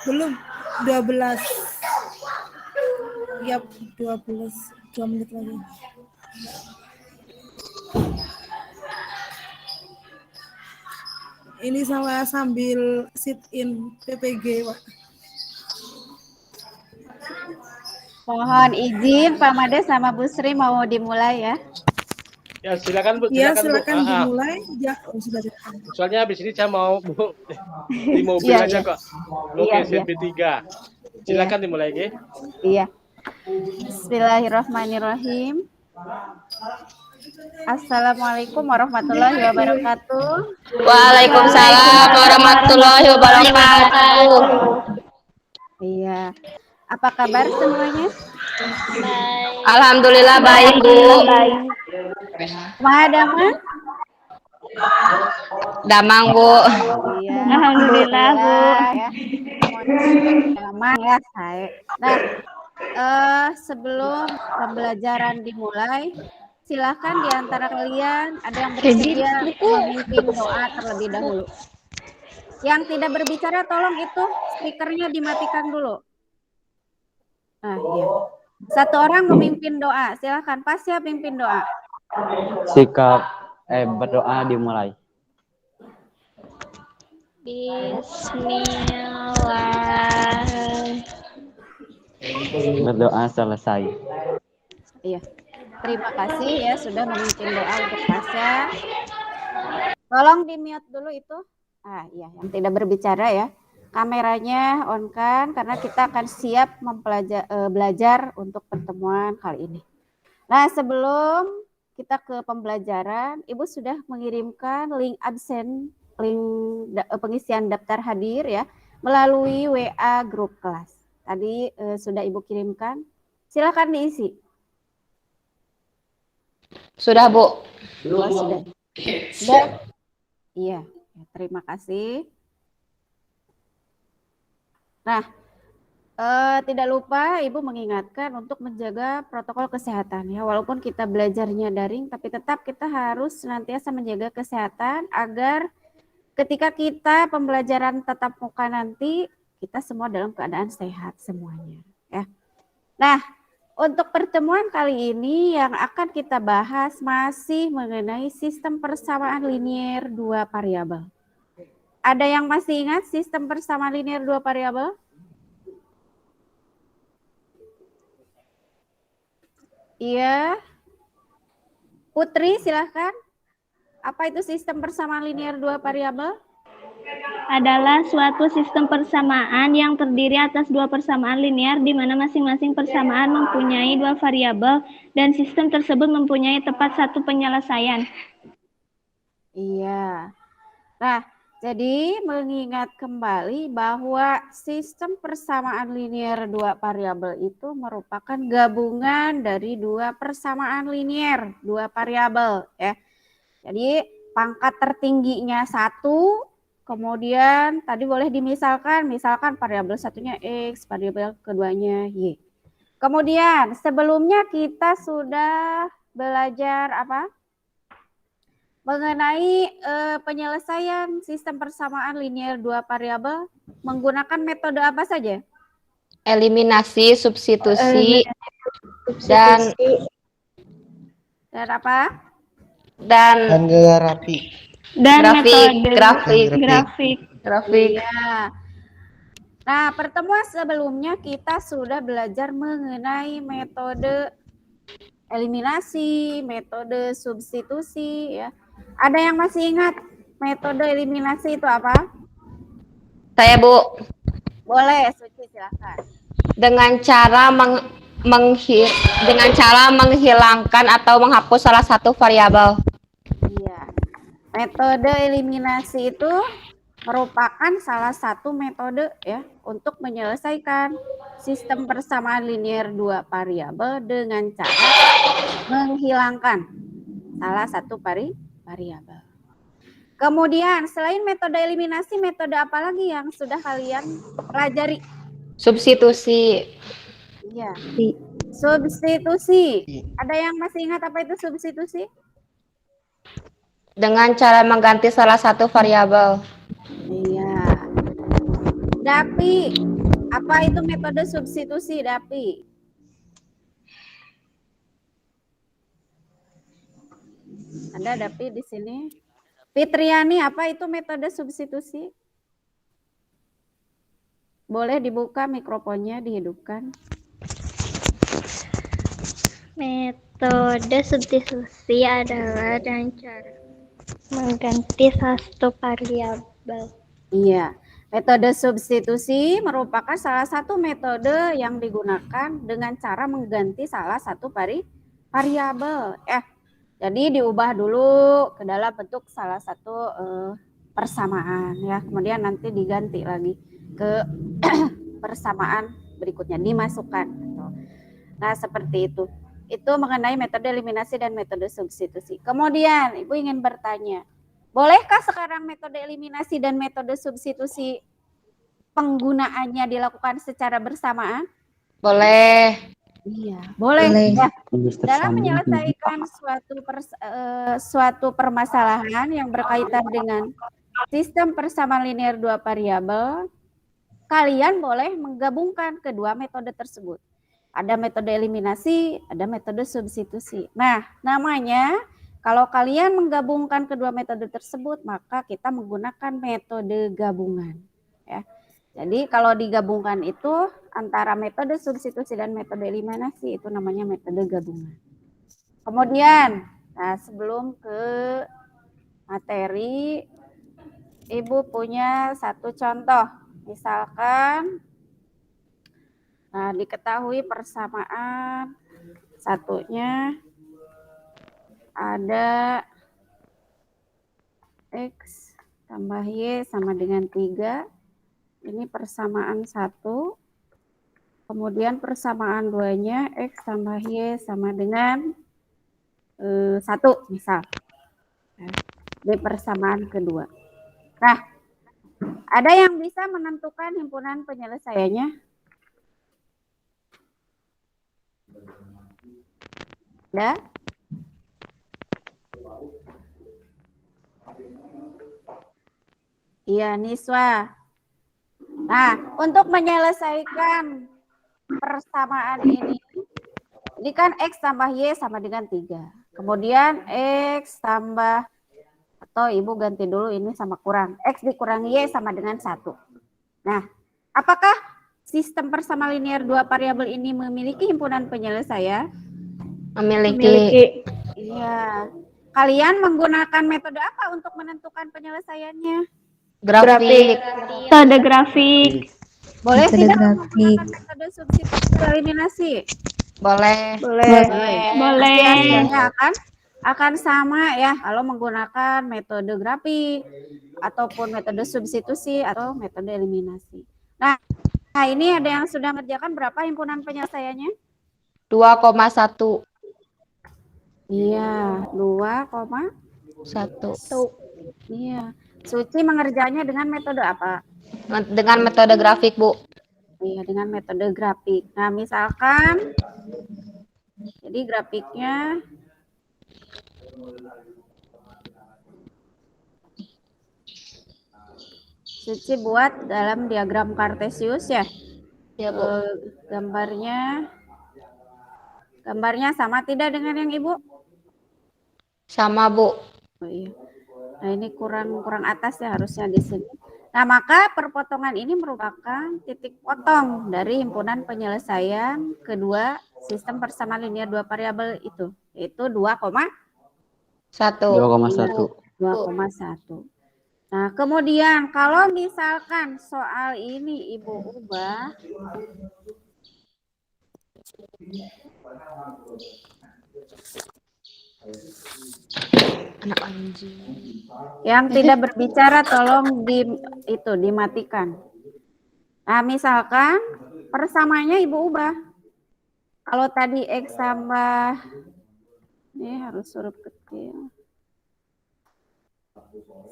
Belum 12. Yap, 12. 2 menit lagi. Ini saya sambil sit in PPG, Pak. Mohon izin Pak Made sama Bu Sri mau dimulai ya. Ya silakan Bu, Ya, silakan Bu. dimulai. Ya, sudah. Soalnya habis ini saya mau Bu di mobil Iya, aja iya. kok. Oke, Iya, SMP 3. Silakan dimulai, Ge. Iya. Bismillahirrahmanirrahim. Assalamualaikum warahmatullahi wabarakatuh. Waalaikumsalam warahmatullahi wabarakatuh. Iya. Apa kabar semuanya? Alhamdulillah baik, Bu. Kumaha damang? Damang, Bu. Iya. Alhamdulillah, Bu. Ya. Damang ya, saya. Nah, sebelum pembelajaran dimulai, silakan di antara kalian ada yang bersedia memimpin doa terlebih dahulu. Yang tidak berbicara tolong itu speakernya dimatikan dulu. Nah, iya. Satu orang memimpin doa. Silakan, Pak, siap pimpin doa. Sikap berdoa dimulai. Bismillah. Berdoa selesai. Iya. Terima kasih ya sudah memimpin doa untuk Tasya. Tolong di-mute dulu itu. Ah, iya, yang tidak berbicara ya. Kameranya on kan karena kita akan siap belajar untuk pertemuan kali ini. Nah, sebelum kita ke pembelajaran, Ibu sudah mengirimkan link absen, link pengisian daftar hadir ya, melalui WA grup kelas. Tadi sudah Ibu kirimkan. Silakan diisi. Sudah, Bu. Oh, sudah. Sudah. Iya, terima kasih. Nah, tidak lupa Ibu mengingatkan untuk menjaga protokol kesehatan ya. Walaupun kita belajarnya daring, tapi tetap kita harus senantiasa menjaga kesehatan agar ketika kita pembelajaran tatap muka nanti kita semua dalam keadaan sehat semuanya ya. Nah, untuk pertemuan kali ini yang akan kita bahas masih mengenai sistem persamaan linier dua variabel. Ada yang masih ingat sistem persamaan linier dua variabel? Iya. Putri, silahkan. Apa itu sistem persamaan linier dua variabel? Adalah suatu sistem persamaan yang terdiri atas dua persamaan linear di mana masing-masing persamaan mempunyai dua variabel dan sistem tersebut mempunyai tepat satu penyelesaian. Iya. Nah, jadi mengingat kembali bahwa sistem persamaan linier dua variabel itu merupakan gabungan dari dua persamaan linier dua variabel ya. Jadi pangkat tertingginya 1, kemudian tadi boleh misalkan variabel satunya X, variabel keduanya Y. Kemudian sebelumnya kita sudah belajar apa? Mengenai penyelesaian sistem persamaan linier dua variabel menggunakan metode apa saja? Eliminasi, substitusi, dan apa? Dan grafik. Dan grafik. Ya. Nah, pertemuan sebelumnya kita sudah belajar mengenai metode eliminasi, metode substitusi ya. Ada yang masih ingat metode eliminasi itu apa? Saya, Bu. Boleh, Suci silakan. Dengan cara menghilangkan atau menghapus salah satu variabel. Iya. Metode eliminasi itu merupakan salah satu metode ya untuk menyelesaikan sistem persamaan linier dua variabel dengan cara menghilangkan salah satu variabel. Kemudian selain metode eliminasi, metode apa lagi yang sudah kalian pelajari? Substitusi. Iya. Substitusi. Ada yang masih ingat apa itu substitusi? Dengan cara mengganti salah satu variabel. Iya. Dapi. Apa itu metode substitusi, Dapi? Ada Dapi di sini. Fitriani, apa itu metode substitusi? Boleh dibuka mikrofonnya, dihidupkan. Metode substitusi adalah dengan cara mengganti satu variabel. Iya, metode substitusi merupakan salah satu metode yang digunakan dengan cara mengganti salah satu variabel. Jadi diubah dulu ke dalam bentuk salah satu persamaan ya. Kemudian nanti diganti lagi ke persamaan berikutnya, dimasukkan. Nah, seperti itu. Itu mengenai metode eliminasi dan metode substitusi. Kemudian Ibu ingin bertanya, bolehkah sekarang metode eliminasi dan metode substitusi penggunaannya dilakukan secara bersamaan? Boleh. Iya, boleh. Ya. Dalam menyelesaikan suatu permasalahan yang berkaitan dengan sistem persamaan linear dua variabel, kalian boleh menggabungkan kedua metode tersebut. Ada metode eliminasi, ada metode substitusi. Nah, namanya kalau kalian menggabungkan kedua metode tersebut, maka kita menggunakan metode gabungan. Ya. Jadi kalau digabungkan itu antara metode substitusi dan metode eliminasi itu namanya metode gabungan. Kemudian, nah sebelum ke materi, Ibu punya satu contoh. Misalkan, nah diketahui persamaan satunya ada X tambah Y sama dengan 3. Ini persamaan 1. Kemudian persamaan 2-nya X tambah Y sama dengan 1 misal. Ini persamaan kedua. Nah, ada yang bisa menentukan himpunan penyelesaiannya? Ada? Iya, Niswa. Nah, untuk menyelesaikan persamaan ini kan X tambah Y sama dengan 3. Kemudian X tambah, atau Ibu ganti dulu ini sama kurang. X dikurangi Y sama dengan 1. Nah, apakah sistem persamaan linear dua variabel ini memiliki himpunan penyelesaian? Memiliki. Iya. Kalian menggunakan metode apa untuk menentukan penyelesaiannya? Grafik. Metode grafik. Boleh Metode tidak grafik. menggunakan metode substitusi atau eliminasi? Boleh. Boleh. Hasilnya akan sama ya kalau menggunakan metode grafik ataupun metode substitusi atau metode eliminasi. Nah, ini ada yang sudah mengerjakan berapa himpunan penyelesaiannya? 2,1. Iya, 2,1. Iya. Suci mengerjanya dengan metode apa? Dengan metode grafik, Bu. Iya, dengan metode grafik. Nah, misalkan, jadi grafiknya Suci buat dalam diagram Kartesius ya. Ya, Bu. Gambarnya sama tidak dengan yang Ibu? Sama, Bu. Oh iya. Nah, ini kurang atas ya harusnya di sini. Nah, maka perpotongan ini merupakan titik potong dari himpunan penyelesaian kedua sistem persamaan linear dua variabel itu, yaitu 2,1. 2,1. Nah, kemudian kalau misalkan soal ini Ibu ubah, Anak anjing. yang tidak berbicara tolong dimatikan. Nah, misalkan persamaannya Ibu ubah. Kalau tadi X tambah, ini harus huruf kecil,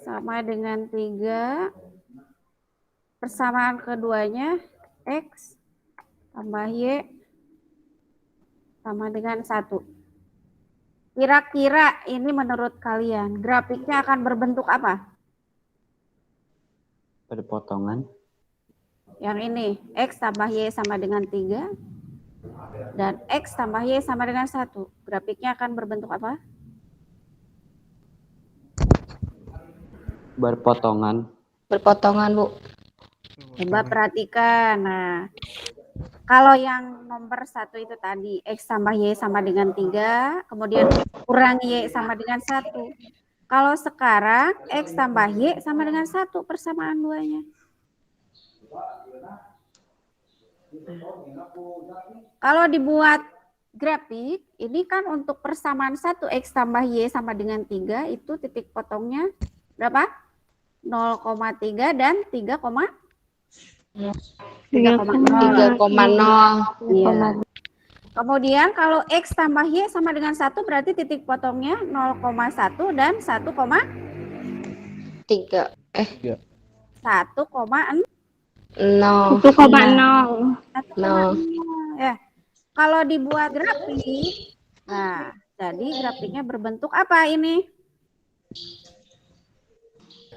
sama dengan 3. Persamaan keduanya X tambah Y sama dengan 1. Kira-kira ini menurut kalian grafiknya akan berbentuk apa? Berpotongan. Yang ini X tambah Y sama dengan 3 dan X tambah Y sama dengan 1. Grafiknya akan berbentuk apa? Berpotongan. Berpotongan, Bu. Coba perhatikan. Nah, kalau yang nomor 1 itu tadi X tambah Y sama dengan 3, kemudian kurang Y sama dengan 1. Kalau sekarang X tambah Y sama dengan 1 persamaan duanya. Kalau dibuat grafik, ini kan untuk persamaan 1 X tambah Y sama dengan 3 itu titik potongnya berapa? 0,3 dan 3,0. 3,0. Iya. Kemudian kalau X tambah Y sama dengan 1 berarti titik potongnya 0,1 dan 3. 1,0. 0. 1,0. Ya. Kalau dibuat grafik, nah, jadi grafiknya berbentuk apa ini?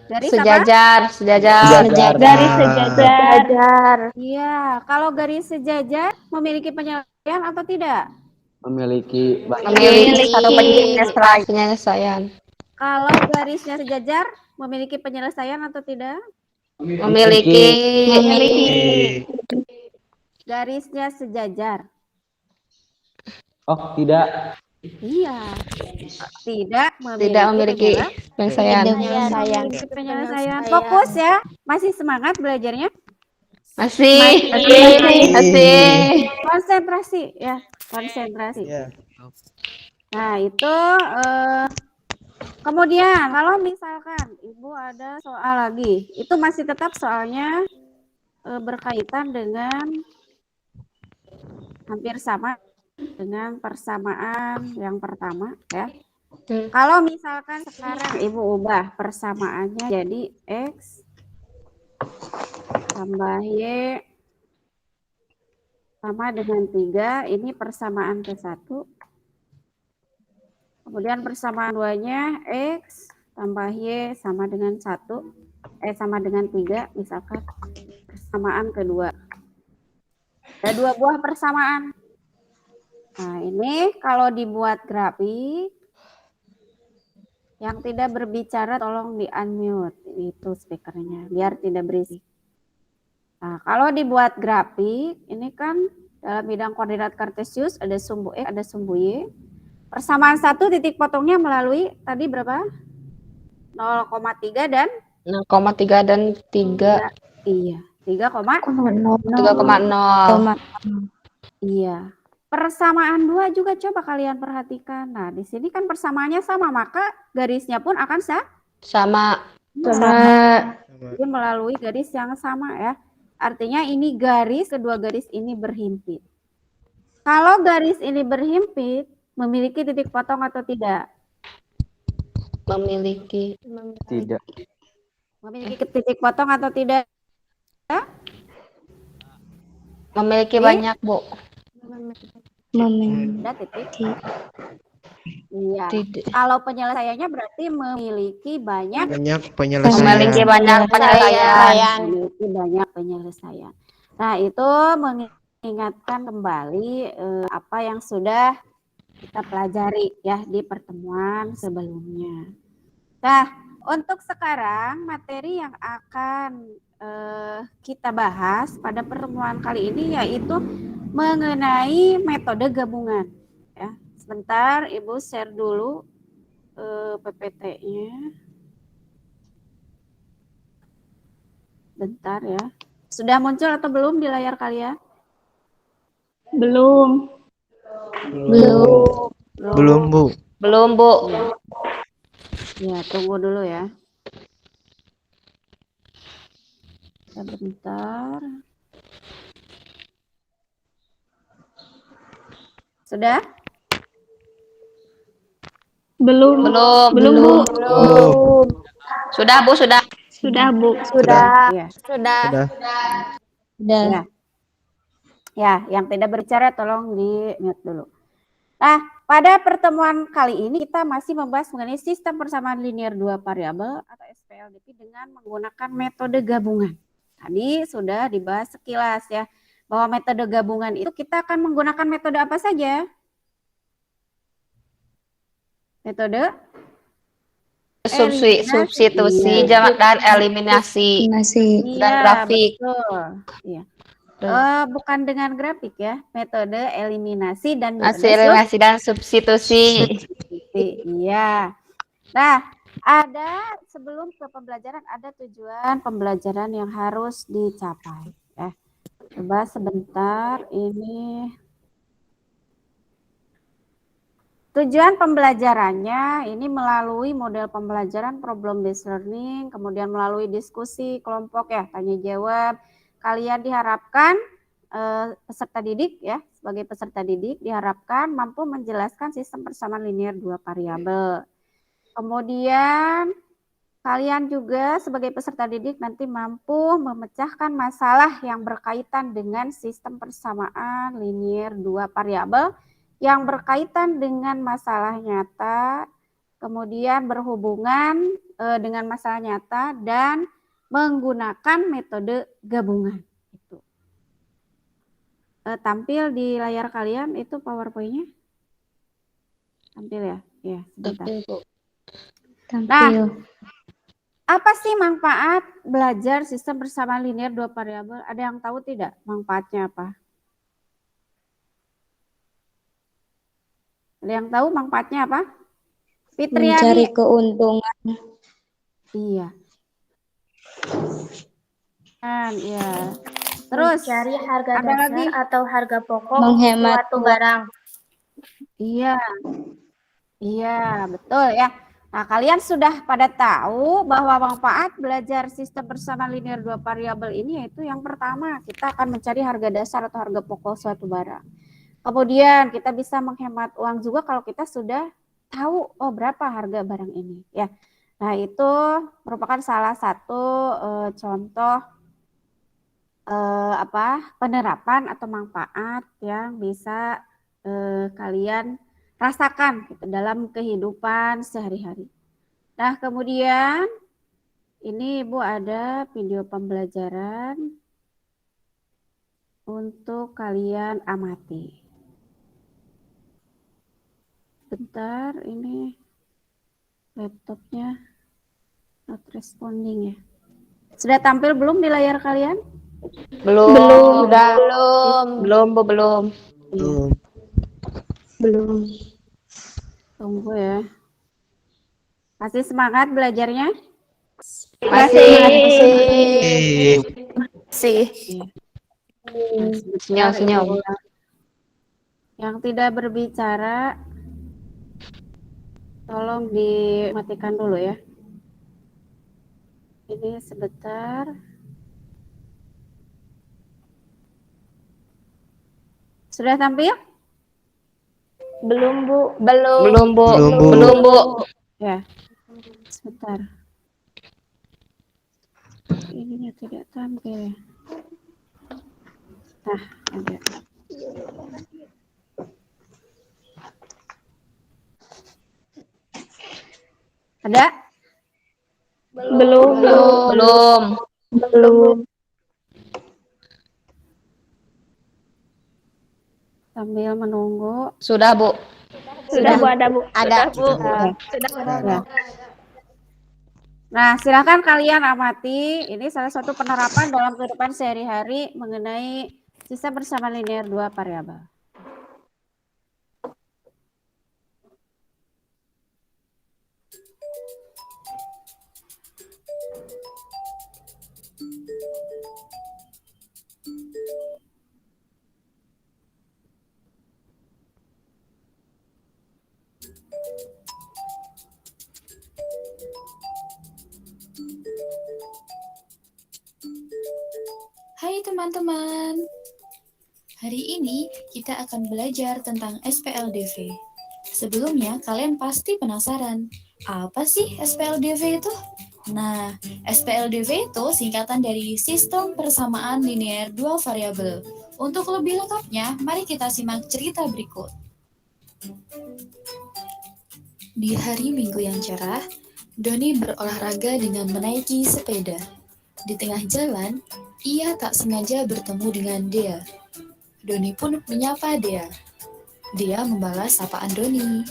Garis apa? Sejajar. Garis sejajar. Iya, kalau garis sejajar memiliki penyelesaian atau tidak? Memiliki Memiliki satu penyelesaian. Kalau garisnya sejajar memiliki penyelesaian atau tidak? Memiliki. Garisnya sejajar. Oh, tidak. Iya. Tidak Memiliki penyelesaian. penyelesaian. Fokus ya. Masih semangat belajarnya? Masih. Konsentrasi ya, konsentrasi. Nah, itu kemudian kalau misalkan Ibu ada soal lagi, itu masih tetap soalnya berkaitan dengan hampir sama dengan persamaan yang pertama ya. Kalau misalkan sekarang Ibu ubah persamaannya jadi X tambah Y sama dengan 3, ini persamaan ke-1. Kemudian persamaan 2-nya X tambah Y sama dengan 1, sama dengan 3, misalkan persamaan kedua. Ada 2 buah persamaan. Nah, ini kalau dibuat grafik yang tidak berbicara tolong di unmute itu speakernya biar tidak berisik. Nah, kalau dibuat grafik ini kan dalam bidang koordinat kartesius ada sumbu X, ada sumbu Y. Persamaan 1 titik potongnya melalui tadi berapa? 0,3 dan 0,3 dan 3. Iya, 3,0. 3,0. Iya. Persamaan 2 juga coba kalian perhatikan. Nah, di sini kan persamaannya sama, maka garisnya pun akan Sama. Jadi melalui garis yang sama ya. Artinya ini garis, kedua garis ini berhimpit. Kalau garis ini berhimpit, memiliki titik potong atau tidak? Memiliki. Tidak. Memiliki titik potong atau tidak? Memiliki banyak, Bu. Ada titik. Iya. Tidak. Kalau penyelesaiannya berarti memiliki banyak penyelesaian. Memiliki banyak penyelesaian. memiliki banyak penyelesaian. Nah, itu mengingatkan kembali apa yang sudah kita pelajari ya di pertemuan sebelumnya. Nah, untuk sekarang materi yang akan kita bahas pada pertemuan kali ini yaitu mengenai metode gabungan. Ya, sebentar, Ibu share dulu PPT-nya. Bentar ya. Sudah muncul atau belum di layar kalian? Belum. Belum, Bu. Belum, Bu. Ya, tunggu dulu ya. Sebentar. Sudah? Belum. Bu. Sudah, Bu, sudah. Sudah, Bu. Ya. Sudah. Ya. Ya, yang tidak berbicara tolong di mute dulu. Nah, pada pertemuan kali ini kita masih membahas mengenai sistem persamaan linear dua variabel atau SPLDP dengan menggunakan metode gabungan. Tadi sudah dibahas sekilas ya, bahwa metode gabungan itu kita akan menggunakan metode apa saja? Metode substitusi iya. dan eliminasi dan Iya, grafik. betul. Iya. Bukan dengan grafik ya, metode eliminasi dan metode Eliminasi dan substitusi. Iya. Nah, ada sebelum ke pembelajaran ada tujuan pembelajaran yang harus dicapai. Coba sebentar ini. Tujuan pembelajarannya ini melalui model pembelajaran problem based learning, kemudian melalui diskusi kelompok ya, tanya jawab. Kalian diharapkan peserta didik ya, sebagai peserta didik diharapkan mampu menjelaskan sistem persamaan linear dua variabel. Kemudian kalian juga sebagai peserta didik nanti mampu memecahkan masalah yang berkaitan dengan sistem persamaan linear dua variabel yang berkaitan dengan masalah nyata, kemudian berhubungan dengan masalah nyata dan menggunakan metode gabungan. Itu. Tampil di layar kalian itu PowerPoint-nya? Tampil ya? Ya, sebentar. Tampil. Nah, apa sih manfaat belajar sistem persamaan linear dua variabel? Ada yang tahu tidak manfaatnya apa? Ada yang tahu manfaatnya apa? Fitriani. Mencari keuntungan. Iya. Iya. Terus mencari harga ada dasar lagi? atau harga pokok Menghemat suatu barang. Iya. Iya, betul ya. Nah, kalian sudah pada tahu bahwa manfaat belajar sistem persamaan linear dua variabel ini yaitu yang pertama, kita akan mencari harga dasar atau harga pokok suatu barang. Kemudian kita bisa menghemat uang juga kalau kita sudah tahu berapa harga barang ini ya. Nah, itu merupakan salah satu contoh penerapan atau manfaat yang bisa kalian rasakan gitu, dalam kehidupan sehari-hari. Nah, kemudian ini Ibu ada video pembelajaran untuk kalian amati. Bentar, ini laptopnya not responding ya. Sudah tampil belum di layar kalian? Belum. Tunggu ya. Masih semangat belajarnya? Masih. Senyum. Yang tidak berbicara, tolong dimatikan dulu ya. Ini sebentar. Sudah tampil? Belum, Bu. Belum, Bu. Ya, sebentar. Ininya tidak tampil. Nah, ada. Ada? Belum. Sambil menunggu. Sudah, Bu. Sudah, Bu, ada, Bu. Ada. Ya. Nah, silakan kalian amati. Ini salah satu penerapan dalam kehidupan sehari-hari mengenai sistem persamaan linear dua variabel. Hai teman-teman, hari ini kita akan belajar tentang SPLDV. Sebelumnya kalian pasti penasaran, apa sih SPLDV itu? Nah, SPLDV itu singkatan dari Sistem Persamaan Linear Dua Variabel. Untuk lebih lengkapnya, mari kita simak cerita berikut. Di hari Minggu yang cerah, Doni berolahraga dengan menaiki sepeda. Di tengah jalan, ia tak sengaja bertemu dengan Dea. Doni pun menyapa Dea. Dea membalas sapaan Doni.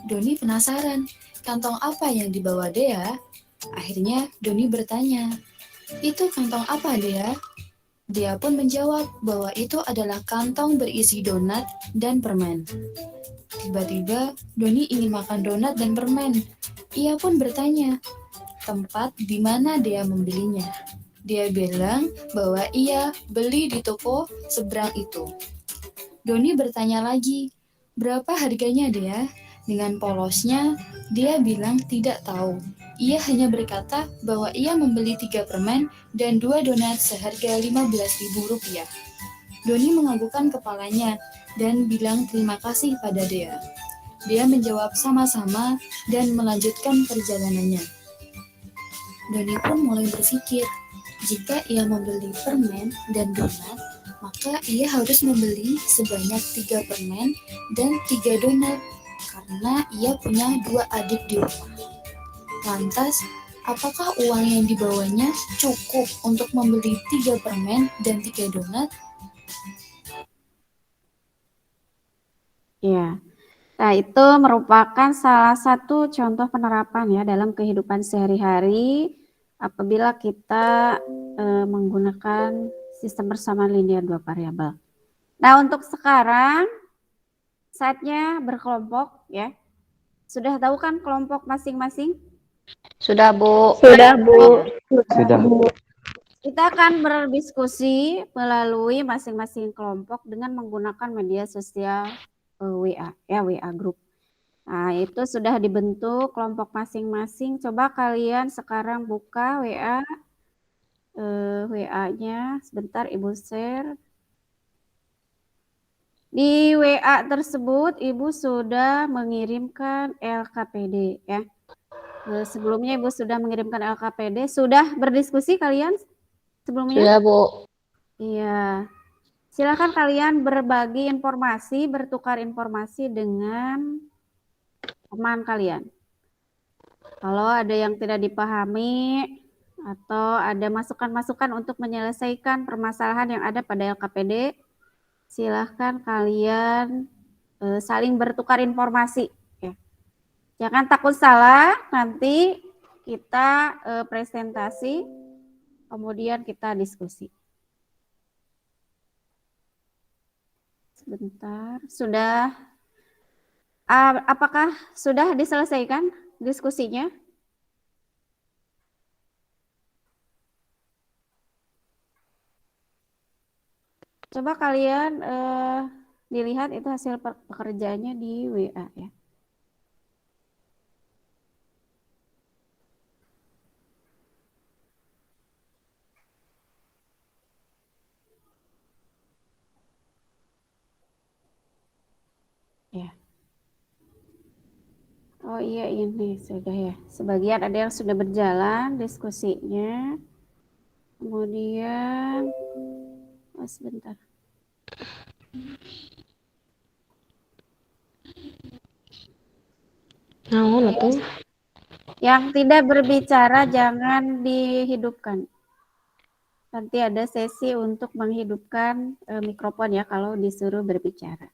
Doni penasaran, kantong apa yang dibawa Dea? Akhirnya Doni bertanya, "Itu kantong apa, Dea?" Dia pun menjawab bahwa itu adalah kantong berisi donat dan permen. Tiba-tiba, Doni ingin makan donat dan permen. Ia pun bertanya, tempat di mana dia membelinya. Dia bilang bahwa ia beli di toko seberang itu. Doni bertanya lagi, "Berapa harganya, Dea?" Dengan polosnya, dia bilang tidak tahu. Ia hanya berkata bahwa ia membeli 3 permen dan 2 donat seharga Rp15.000. Doni menganggukkan kepalanya dan bilang terima kasih pada Dea. Dia menjawab sama-sama dan melanjutkan perjalanannya. Doni pun mulai berpikir, jika ia membeli permen dan donat, maka ia harus membeli sebanyak 3 permen dan 3 donat, karena ia punya 2 adik di rumah. Lantas, apakah uang yang dibawanya cukup untuk membeli 3 permen dan 3 donat? Ya. Nah, itu merupakan salah satu contoh penerapan ya dalam kehidupan sehari-hari apabila kita menggunakan sistem persamaan linear 2 variabel. Nah, untuk sekarang saatnya berkelompok ya. Sudah tahu kan kelompok masing-masing? Sudah, Bu. Sudah, Bu. Sudah. Kita akan berdiskusi melalui masing-masing kelompok dengan menggunakan media sosial WA ya, WA group. Nah, itu sudah dibentuk kelompok masing-masing. Coba kalian sekarang buka WA-nya. Sebentar Ibu share. Di WA tersebut Ibu sudah mengirimkan LKPD ya. Sebelumnya Ibu sudah mengirimkan LKPD. Sudah berdiskusi kalian sebelumnya? Sudah, Bu. Iya. Silakan kalian berbagi informasi, bertukar informasi dengan teman kalian. Kalau ada yang tidak dipahami atau ada masukan-masukan untuk menyelesaikan permasalahan yang ada pada LKPD, silahkan kalian saling bertukar informasi. Ya. Jangan takut salah, nanti kita presentasi, kemudian kita diskusi. Sebentar, sudah, apakah sudah diselesaikan diskusinya? Coba kalian dilihat itu hasil pekerjaannya di WA ya. Ya. Oh iya ini sudah ya. Sebagian ada yang sudah berjalan diskusinya. Kemudian, sebentar. Nah, tuh. Yang tidak berbicara jangan dihidupkan. Nanti ada sesi untuk menghidupkan mikrofon ya kalau disuruh berbicara.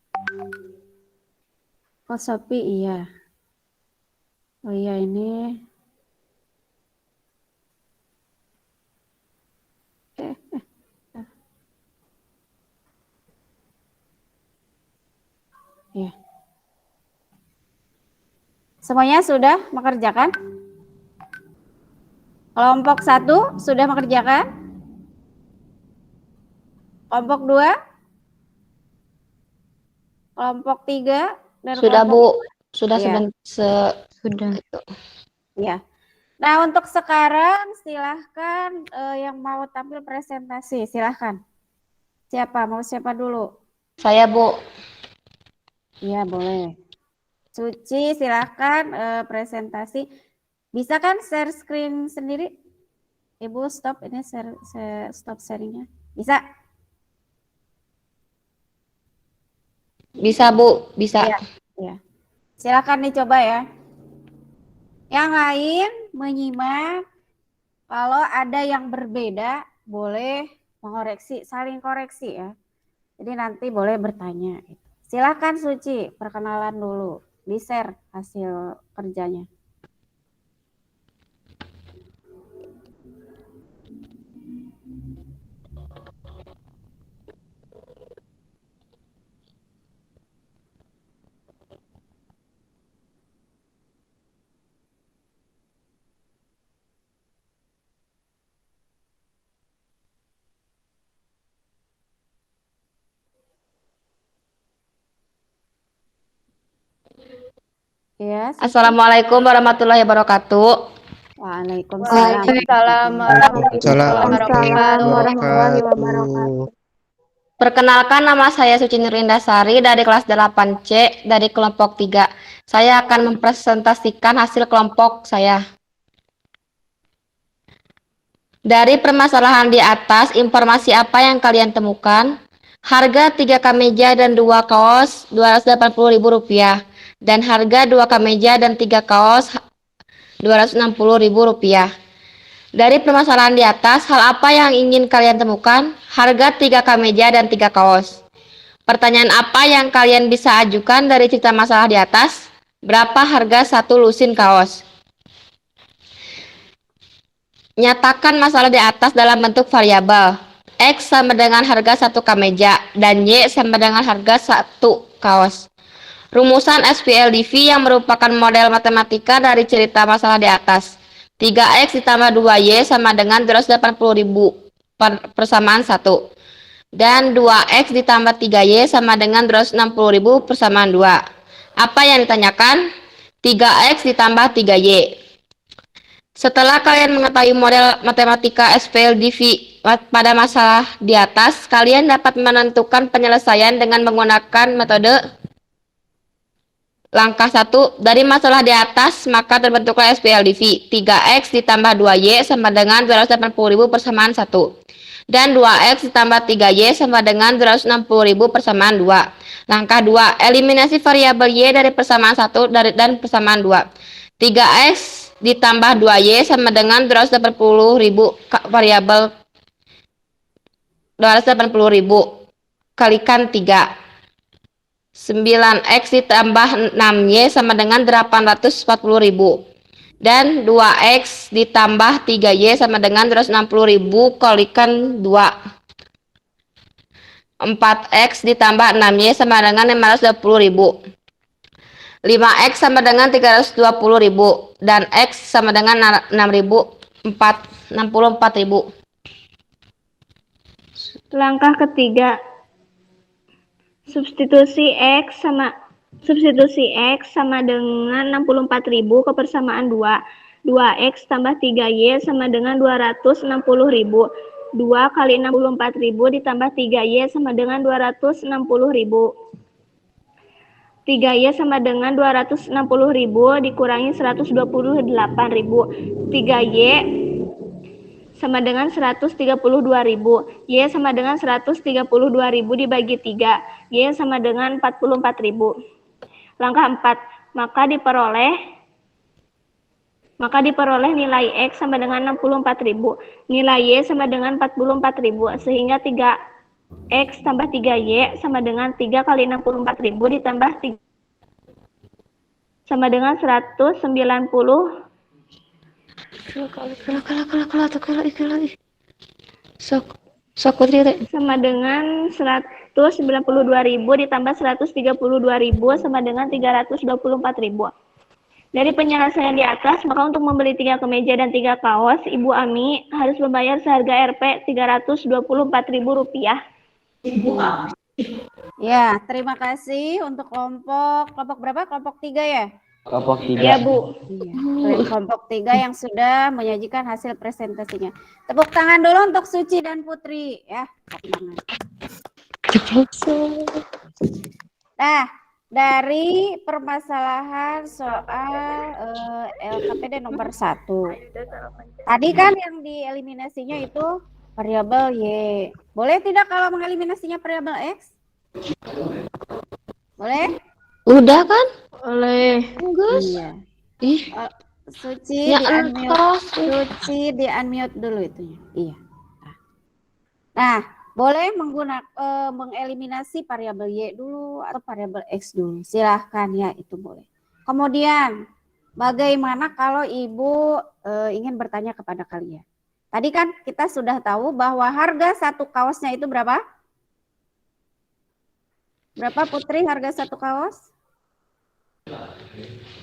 Oh Sophie iya. Oh iya ini. Ya. Semuanya sudah mengerjakan? Kelompok 1 sudah mengerjakan? Kelompok 2? Kelompok 3 dan Sudah, kelompok Bu. Sudah ya. Sudah. Ya. Nah, untuk sekarang silahkan yang mau tampil presentasi, silahkan. Siapa? Mau siapa dulu? Saya, Bu. Iya, boleh. Suci, silahkan presentasi. Bisa kan share screen sendiri? Ibu stop ini stop sharingnya. Bisa? Bisa, Bu. Bisa. Ya. Ya. Silakan dicoba ya. Yang lain menyimak. Kalau ada yang berbeda, boleh mengoreksi, saling koreksi ya. Jadi nanti boleh bertanya. Silakan Suci, perkenalan dulu. Di-share hasil kerjanya. Ya, Suci. Assalamualaikum warahmatullahi wabarakatuh. Waalaikumsalam. Waalaikumsalam warahmatullahi wabarakatuh. Perkenalkan, nama saya Suci Nurindasari dari kelas 8C dari kelompok 3. Saya akan mempresentasikan hasil kelompok saya. Dari permasalahan di atas, informasi apa yang kalian temukan? Harga 3 kemeja dan 2 kaos Rp280.000 dan harga 2 kemeja dan 3 kaos Rp260.000. Dari permasalahan di atas, hal apa yang ingin kalian temukan? Harga 3 kemeja dan 3 kaos. Pertanyaan apa yang kalian bisa ajukan dari cerita masalah di atas? Berapa harga 1 lusin kaos? Nyatakan masalah di atas dalam bentuk variabel. X sama dengan harga 1 kemeja dan Y sama dengan harga 1 kaos. Rumusan SPLDV yang merupakan model matematika dari cerita masalah di atas. 3X ditambah 2Y sama dengan 280.000 persamaan 1. Dan 2X ditambah 3Y sama dengan 260.000 persamaan 2. Apa yang ditanyakan? 3X ditambah 3Y. Setelah kalian mengetahui model matematika SPLDV pada masalah di atas, kalian dapat menentukan penyelesaian dengan menggunakan metode langkah 1. Dari masalah di atas, maka terbentuklah SPLDV. 3X ditambah 2Y sama dengan 280.000 persamaan 1. Dan 2X ditambah 3Y sama dengan 260.000 persamaan 2. Langkah 2. Eliminasi variabel Y dari persamaan 1 dan persamaan 2. 3X ditambah 2Y sama dengan 280.000 variabel 280.000 kalikan 3. 9X ditambah 6Y sama dengan 840.000. Dan 2X ditambah 3Y sama dengan 260.000 kalikan 2. 4X ditambah 6Y sama dengan 520.000. 5X sama dengan 320.000. Dan X sama dengan 64.000. Langkah ketiga. Substitusi X sama dengan 64.000 ke persamaan 2. 2X tambah 3Y sama dengan 260.000. 2 kali 64.000 ditambah 3Y sama dengan 260.000. 3Y sama dengan 260.000 dikurangi 128.000. 3Y sama dengan 132.000. Y sama dengan 132.000 dibagi 3. Y sama dengan 44.000. Langkah 4. Maka diperoleh nilai X sama dengan 64.000. Nilai Y sama dengan 44.000. Sehingga 3X tambah 3Y sama dengan 3 kali 64.000 ditambah 3 sama dengan 190. Sama dengan 192.000 ditambah 132.000 sama dengan 324.000. Dari penyelesaian di atas, maka untuk membeli 3 kemeja dan 3 kaos, Ibu Ami harus membayar seharga Rp 324.000. Ya, terima kasih untuk kelompok berapa? Kelompok 3 ya? Kelompok 3. Ya, Bu. Iya, kelompok 3 yang sudah menyajikan hasil presentasinya. Tepuk tangan dulu untuk Suci dan Putri ya. Tepuk tangan. Nah, dari permasalahan soal LKPD nomor 1. Tadi kan yang dieliminasinya itu variabel Y. Boleh tidak kalau mengeliminasinya variabel X? Boleh? Udah kan? Oleh Gus. Iya. Ih, Suci ya di unmute. entos. Suci di unmute dulu itunya. Iya. Nah, boleh mengeliminasi variabel Y dulu atau variabel X dulu. Silahkan ya, itu boleh. Kemudian, bagaimana kalau Ibu ingin bertanya kepada kalian? Tadi kan kita sudah tahu bahwa harga satu kaosnya itu berapa? Berapa Putri harga satu kaos?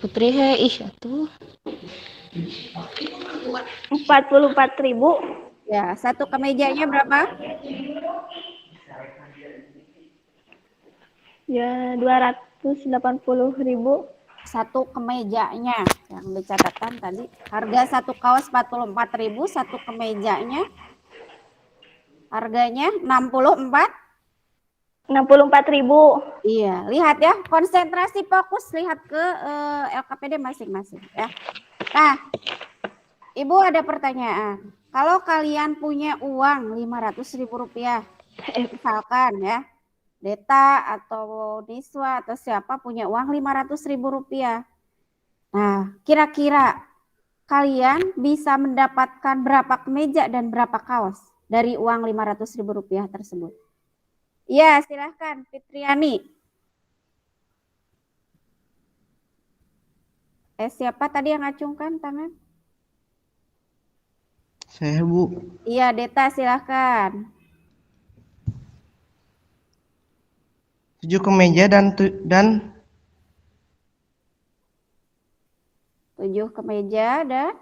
Putri he, ih atuh. 44.000. Ya, satu kemejanya berapa? Ya, 280.000. Satu kemejanya yang dicatatkan tadi. Harga satu kaos 44.000, satu kemejanya harganya 64. 64.000. Iya, lihat ya, konsentrasi fokus lihat ke LKPD masing-masing ya. Nah, Ibu ada pertanyaan. Kalau kalian punya uang 500.000 rupiah, misalkan ya, Deta atau Niswa atau siapa punya uang 500.000 rupiah. Nah, kira-kira kalian bisa mendapatkan berapa kemeja dan berapa kaos dari uang 500.000 rupiah tersebut? Iya, silahkan Fitriani. Siapa tadi yang ngacungkan tangan? Saya, Bu. Iya, Deta silahkan. 7 kemeja dan 7 kemeja dan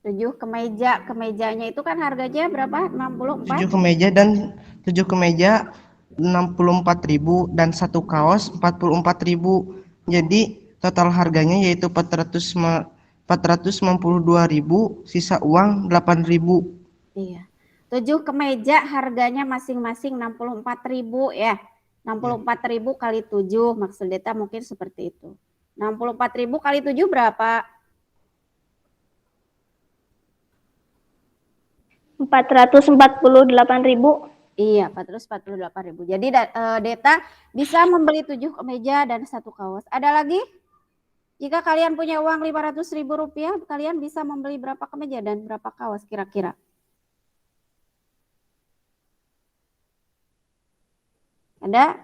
7 kemeja. Kemejanya itu kan harganya berapa? 64? 7 kemeja dan 7 kemeja 64.000 dan satu kaos 44.000. Jadi total harganya yaitu 492.000, sisa uang 8.000. Iya. 7 kemeja harganya masing-masing 64.000 ya. 64.000 kali 7 maksud Deta mungkin seperti itu. 64.000 kali 7 berapa? 448.000. Iya, 448.000. Jadi Deta bisa membeli 7 kemeja dan satu kaos. Ada lagi? Jika kalian punya uang 500.000 rupiah, kalian bisa membeli berapa kemeja dan berapa kaos kira-kira? Ada?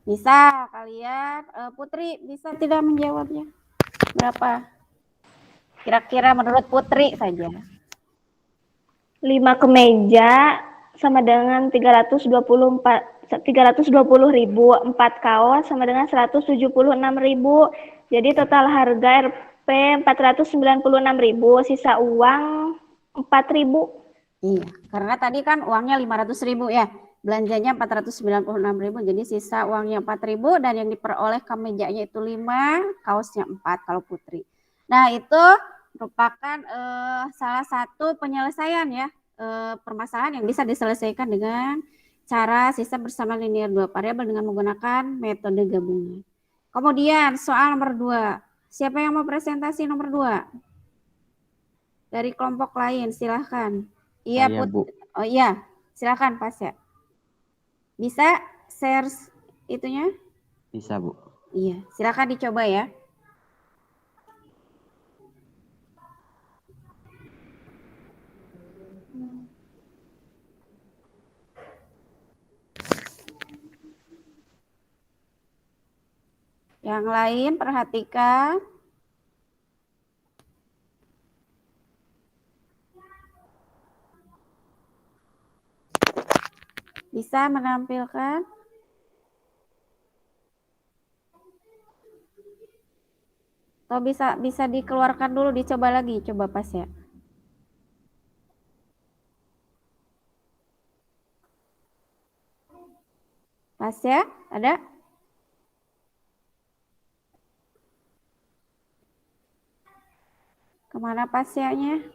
Bisa kalian, Putri bisa tidak menjawabnya? Berapa? Kira-kira menurut Putri saja. 5 kemeja sama dengan 320.000, 4 kaos sama dengan 176.000. Jadi total harga RP 496.000, sisa uang 4.000. Iya, karena tadi kan uangnya 500.000 ya. Belanjanya 496.000, jadi sisa uangnya 4.000 dan yang diperoleh kemejanya itu 5, kaosnya 4 kalau Putri. Nah, itu merupakan salah satu penyelesaian ya permasalahan yang bisa diselesaikan dengan cara sistem bersama linear 2 variabel dengan menggunakan metode gabungan. Kemudian soal nomor 2. Siapa yang mau presentasi nomor 2? Dari kelompok lain, silahkan. Iya, Saya, Bu. Oh iya, silahkan Pas ya. Bisa share itunya? Bisa, Bu. Iya, silakan dicoba ya. Yang lain perhatikan. Bisa menampilkan? Atau bisa dikeluarkan dulu, dicoba lagi, coba Pas ya. Pas ya, ada? Kemana Pasyanya?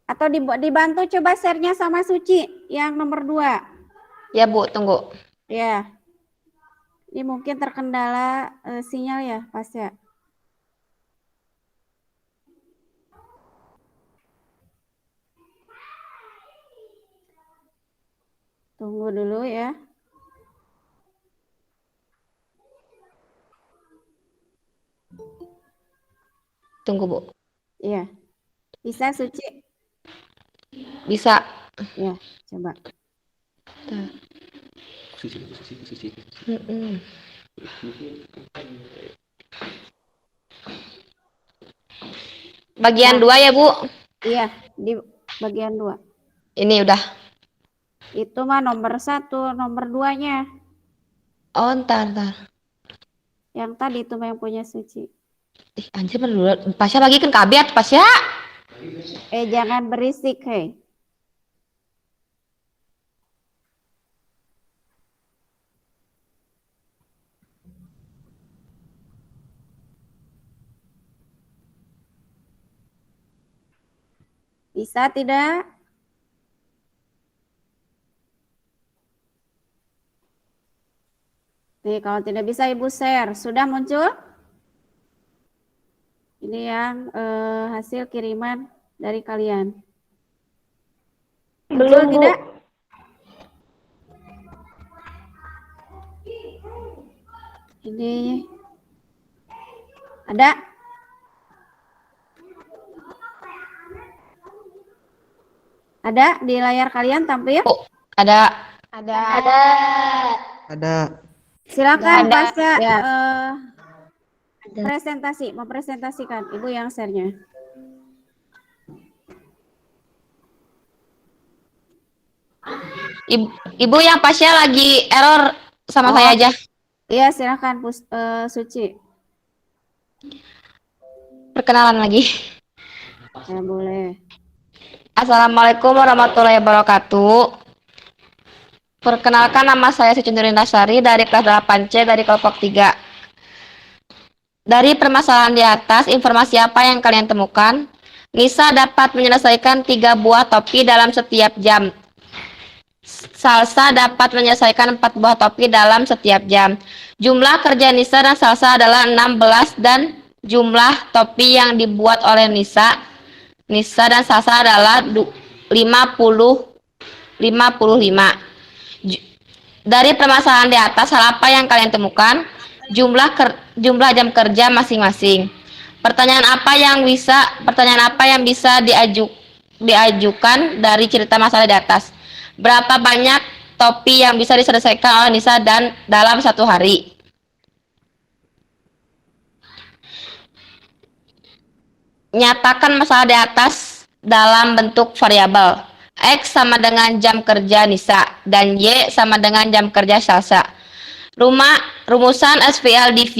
Atau dibantu coba share-nya sama Suci yang nomor 2. Ya Bu, tunggu. Ya. Ini mungkin terkendala sinyal ya, Pas ya. Tunggu dulu ya. Tunggu, Bu. Iya. Bisa, Suci? Bisa. Ya, coba. Mm-mm. Bagian 2 ya, Bu. Iya, di bagian 2. Ini udah. Itu mah nomor 1, nomor 2-nya. Oh, ntar. Yang tadi itu mah yang punya Suci. Ih, anjir dulu. Pasya lagi kan kabiat, Pasya. Jangan berisik, hei. Bisa tidak? Nih, kalau tidak bisa Ibu share. Sudah muncul? Ini yang hasil kiriman dari kalian. Muncul Belum, Bu. tidak? Ini ada? Ada di layar kalian tampil? Oh, ada. Ada. Silakan Ada. Pasca Ya. presentasi, mempresentasikan. Ibu yang share-nya. Ibu yang Pasya lagi error sama saya aja. Iya, silakan Suci. Perkenalan lagi. Ya, boleh. Assalamualaikum warahmatullahi wabarakatuh. Perkenalkan, nama saya Suci Nurindasari dari kelas 8C dari kelompok 3. Dari permasalahan di atas, informasi apa yang kalian temukan? Nisa dapat menyelesaikan 3 buah topi dalam setiap jam. Salsa dapat menyelesaikan 4 buah topi dalam setiap jam. Jumlah kerja Nisa dan Salsa adalah 16 dan jumlah topi yang dibuat oleh Nisa dan Salsa adalah 55. Dari permasalahan di atas, hal apa yang kalian temukan? Jumlah jam kerja masing-masing. Pertanyaan apa yang bisa diajukan dari cerita masalah di atas? Berapa banyak topi yang bisa diselesaikan oleh Nisa dan dalam 1 hari? Nyatakan masalah di atas dalam bentuk variabel. X sama dengan jam kerja Nisa dan Y sama dengan jam kerja Salsa. Rumusan SPLDV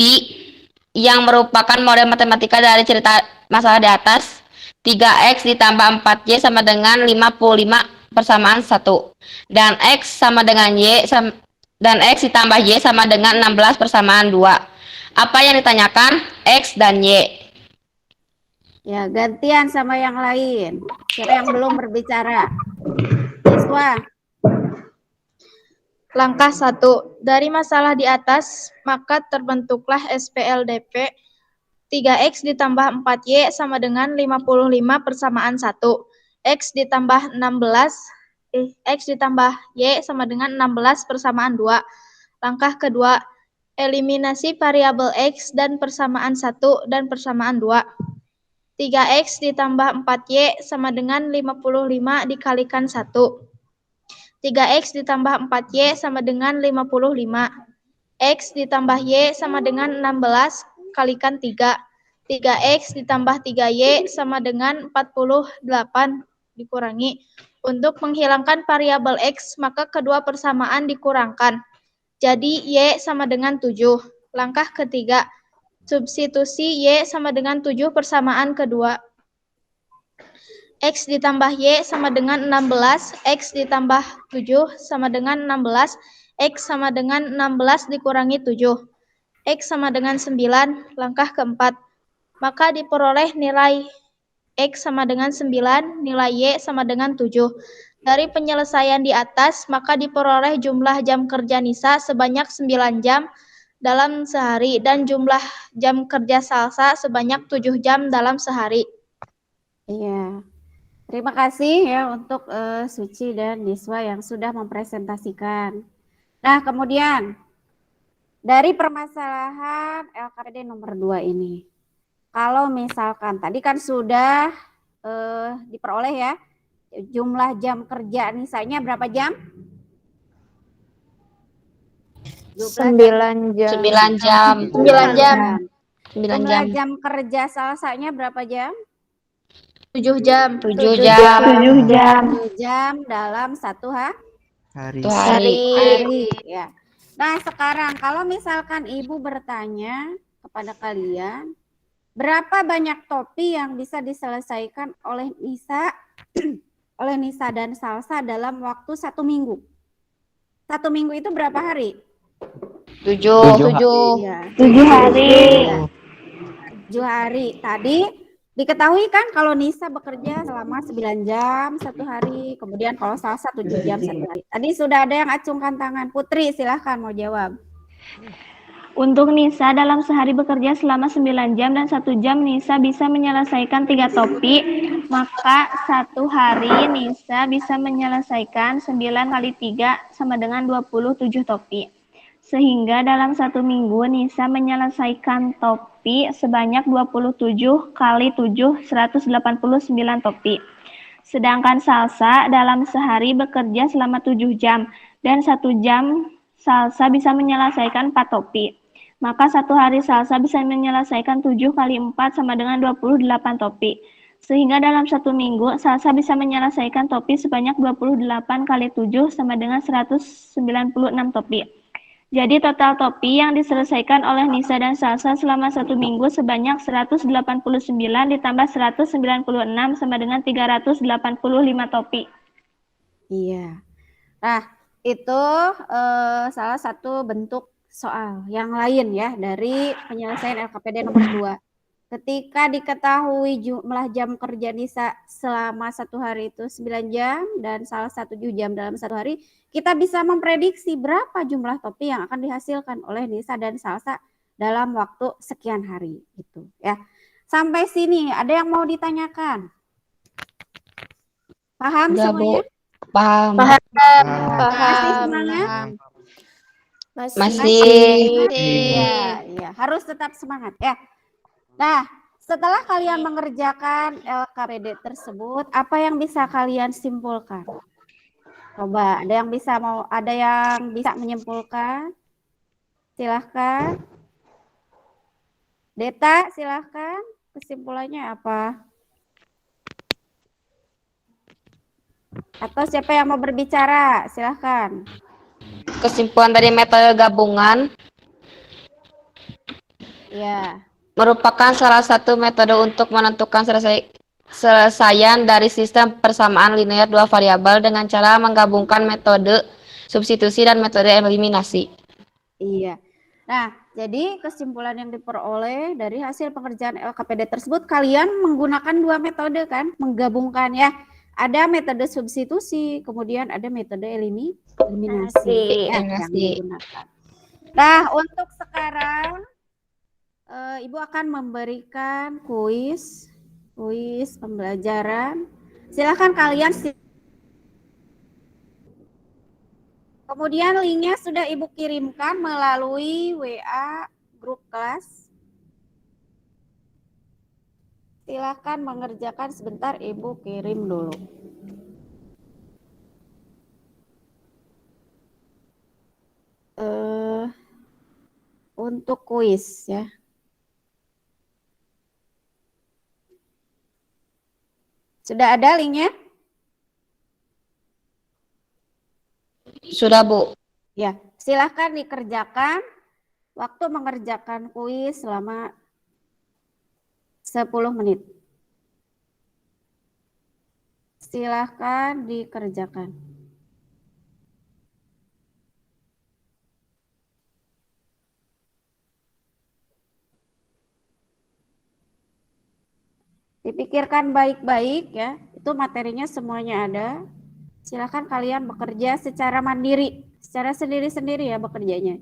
yang merupakan model matematika dari cerita masalah di atas. 3X ditambah 4Y sama dengan 55 persamaan 1. Dan X sama dengan dan X ditambah Y sama dengan 16 persamaan 2. Apa yang ditanyakan? X dan Y. Ya, gantian sama yang lain. Siapa yang belum berbicara? Siswa. Langkah 1. Dari masalah di atas, maka terbentuklah SPLDP 3X ditambah 4Y sama dengan 55 persamaan 1. X ditambah X ditambah Y sama dengan 16 persamaan 2. Langkah kedua, eliminasi variabel X dan persamaan 1 dan persamaan 2. 3X ditambah 4Y sama dengan 55 dikalikan 1. 3X ditambah 4Y sama dengan 55. X ditambah Y sama dengan 16 kalikan 3. 3X ditambah 3Y sama dengan 48 dikurangi. Untuk menghilangkan variabel X, maka kedua persamaan dikurangkan. Jadi Y sama dengan 7. Langkah ketiga, substitusi Y sama dengan 7 persamaan kedua. X ditambah Y sama dengan 16, X ditambah 7 sama dengan 16, X sama dengan 16 dikurangi 7. X sama dengan 9, langkah keempat. Maka diperoleh nilai X sama dengan 9, nilai Y sama dengan 7. Dari penyelesaian di atas, maka diperoleh jumlah jam kerja Nisa sebanyak 9 jam dalam sehari dan jumlah jam kerja Salsa sebanyak 7 jam dalam sehari. Iya. Terima kasih ya untuk Suci dan Niswa yang sudah mempresentasikan. Nah, kemudian dari permasalahan LKPD nomor 2 ini, kalau misalkan tadi kan sudah diperoleh ya, jumlah jam kerja Nisanya berapa jam? 9 jam. 9 jam. 9 Jumlah jam. jam kerja Salsanya berapa jam? 7 jam. 7 jam. 7 jam. 7 jam dalam satu Hari. 1 hari. hari. Ya. Nah, sekarang kalau misalkan Ibu bertanya kepada kalian, berapa banyak topi yang bisa diselesaikan oleh Nisa dan Salsa dalam waktu 1 minggu? 1 minggu itu berapa hari? 7. Iya, 7 hari. 7 hari. Tadi diketahui kan kalau Nisa bekerja selama 9 jam 1 hari, kemudian kalau Salsa 7 jam 1 hari. Tadi sudah ada yang acungkan tangan. Putri, silahkan mau jawab. Untuk Nisa dalam sehari bekerja selama 9 jam dan 1 jam Nisa bisa menyelesaikan 3 topi, maka 1 hari Nisa bisa menyelesaikan 9 kali 3 sama dengan 27 topi. Sehingga dalam 1 minggu Nisa menyelesaikan topi sebanyak 27 kali 7, 189 topi. Sedangkan Salsa dalam sehari bekerja selama 7 jam dan 1 jam Salsa bisa menyelesaikan 4 topi. Maka 1 hari Salsa bisa menyelesaikan 7 kali 4 sama dengan 28 topi. Sehingga dalam 1 minggu Salsa bisa menyelesaikan topi sebanyak 28 kali 7 sama dengan 196 topi. Jadi total topi yang diselesaikan oleh Nisa dan Salsa selama 1 minggu sebanyak 189 ditambah 196 sama dengan 385 topi. Iya. Nah, itu salah satu bentuk soal yang lain ya dari penyelesaian LKPD nomor 2. Ketika diketahui jumlah jam kerja Nisa selama 1 hari itu 9 jam dan Salsa 7 jam dalam 1 hari, kita bisa memprediksi berapa jumlah topi yang akan dihasilkan oleh Nisa dan Salsa dalam waktu sekian hari gitu ya. Sampai sini ada yang mau ditanyakan? Paham Udah, semuanya? Bu. Paham. Masih semangat? Masih. Iya, harus tetap semangat ya. Nah, setelah kalian mengerjakan LKPD tersebut, apa yang bisa kalian simpulkan? Coba, ada yang bisa menyimpulkan? Silahkan. Deta, silahkan. Kesimpulannya apa? Atau siapa yang mau berbicara? Silahkan. Kesimpulan dari metode gabungan Ya. merupakan salah satu metode untuk menentukan selesaian dari sistem persamaan linear 2 variabel dengan cara menggabungkan metode substitusi dan metode eliminasi. Iya. Nah, jadi kesimpulan yang diperoleh dari hasil pengerjaan LKPD tersebut, kalian menggunakan 2 metode kan, menggabungkan ya. Ada metode substitusi, kemudian ada metode eliminasi yang digunakan. Nah, untuk sekarang Ibu akan memberikan kuis pembelajaran. Silakan kalian. Kemudian linknya sudah Ibu kirimkan melalui WA grup kelas. Silakan mengerjakan sebentar, Ibu kirim dulu. Untuk kuis ya. Sudah ada linknya? Sudah, Bu. Ya, silahkan dikerjakan. Waktu mengerjakan kuis selama 10 menit. Silahkan dikerjakan. Dipikirkan baik-baik ya, itu materinya semuanya ada. Silakan kalian bekerja secara mandiri, secara sendiri-sendiri ya bekerjanya.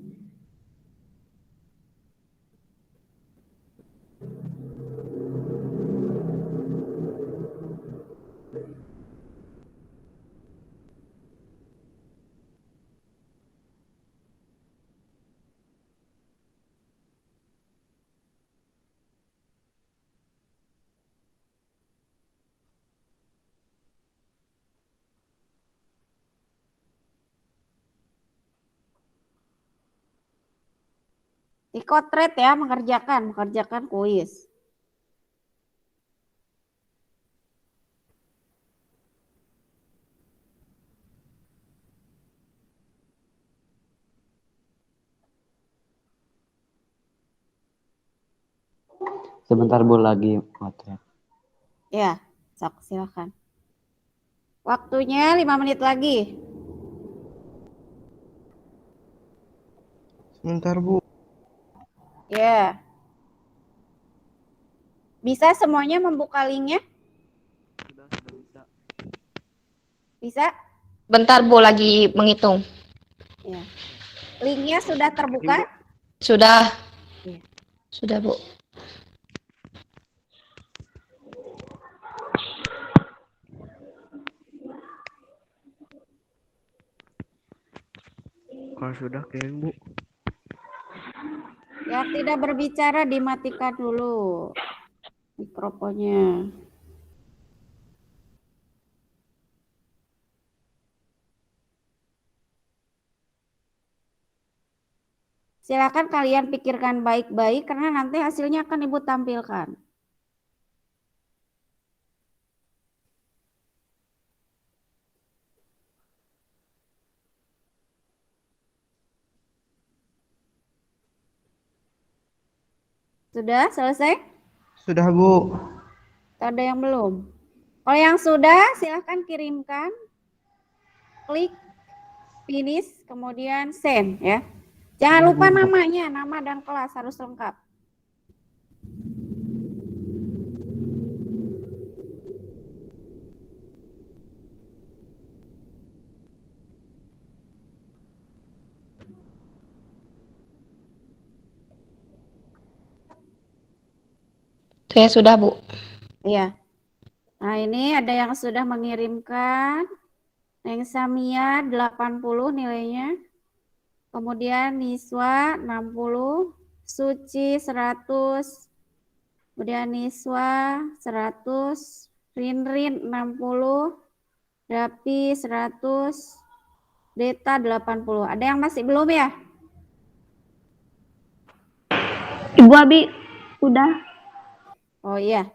Ikotret ya, mengerjakan kuis. Sebentar Bu lagi motret. Ya, sok silakan. Waktunya 5 menit lagi. Sebentar Bu. Ya. Bisa semuanya membuka linknya? Sudah bisa. Bisa? Bentar Bu lagi menghitung. Ya. Linknya sudah terbuka? Sudah. Iya. Sudah Bu. Kalau sudah kirim Bu. Yang tidak berbicara dimatikan dulu mikrofonnya. Silakan kalian pikirkan baik-baik karena nanti hasilnya akan Ibu tampilkan. Sudah selesai? Sudah Bu. Ada yang belum? Kalau yang sudah silahkan kirimkan. Klik finish kemudian send ya. Jangan lupa namanya, nama dan kelas harus lengkap. Saya sudah Bu. Iya. Nah, ini ada yang sudah mengirimkan. Neng Samia 80 nilainya. Kemudian Niswa 60, Suci 100. Kemudian Niswa 100, Rinrin 60, Dapi 100, Deta 80. Ada yang masih belum ya? Ibu Abi, udah. Oh iya.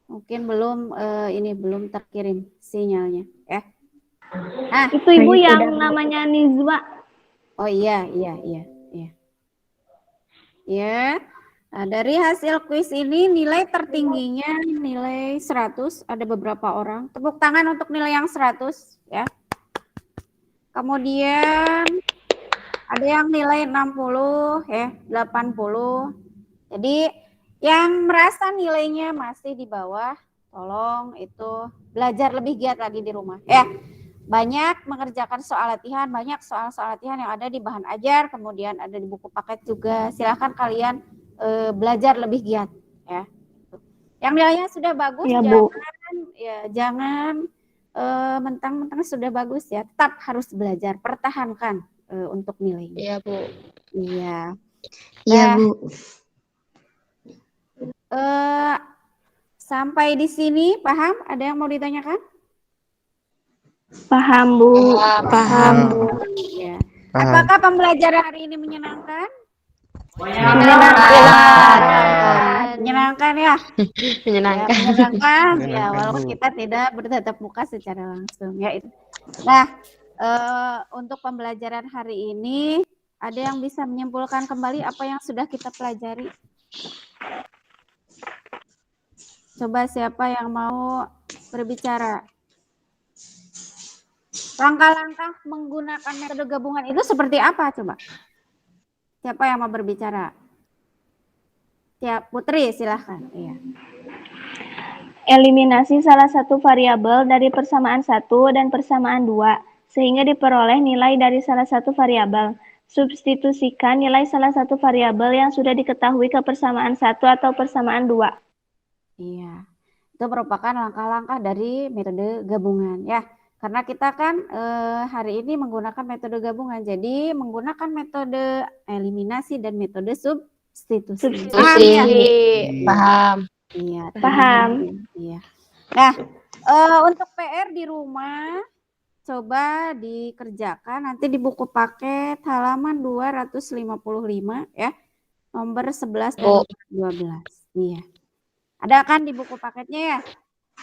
Mungkin belum ini belum terkirim sinyalnya ya. Ah, Itu Ibu yang namanya Nizwa. oh iya. Ya. Nah, dari hasil kuis ini nilai tertingginya nilai 100, ada beberapa orang. Tepuk tangan untuk nilai yang 100 ya. Kemudian ada yang nilai 60 ya, 80. Jadi yang merasa nilainya masih di bawah, tolong itu belajar lebih giat lagi di rumah ya. Banyak mengerjakan soal latihan, banyak soal-soal latihan yang ada di bahan ajar, kemudian ada di buku paket juga. Silahkan kalian belajar lebih giat ya. Yang nilainya sudah bagus Ya, Bu. jangan mentang-mentang sudah bagus ya, tetap harus belajar, pertahankan untuk nilainya. Iya Bu. Iya. Iya Nah, Bu. Sampai di sini paham? Ada yang mau ditanyakan? Paham, Bu. Paham Bu. Ya. Apakah pembelajaran hari ini menyenangkan? Menyenangkan ya? Menyenangkan. Ya, menyenangkan. Ya, Menyenangkan, walaupun Bu. kita tidak bertatap muka secara langsung ya itu. Nah, untuk pembelajaran hari ini ada yang bisa menyimpulkan kembali apa yang sudah kita pelajari? Coba siapa yang mau berbicara? Langkah-langkah menggunakan metode gabungan itu seperti apa coba? Siapa yang mau berbicara? Ya, Putri silahkan. Iya. Eliminasi salah satu variabel dari persamaan 1 dan persamaan 2, sehingga diperoleh nilai dari salah satu variabel. Substitusikan nilai salah satu variabel yang sudah diketahui ke persamaan 1 atau persamaan 2. Iya, itu merupakan langkah-langkah dari metode gabungan ya. Karena kita kan hari ini menggunakan metode gabungan, jadi menggunakan metode eliminasi dan metode substitusi. Paham ya? Paham. Iya, Paham. Iya. Nah, untuk PR di rumah coba dikerjakan nanti di buku paket halaman 255 ya. nomor 11 dan Bu. nomor 12. Iya. Ada kan di buku paketnya ya?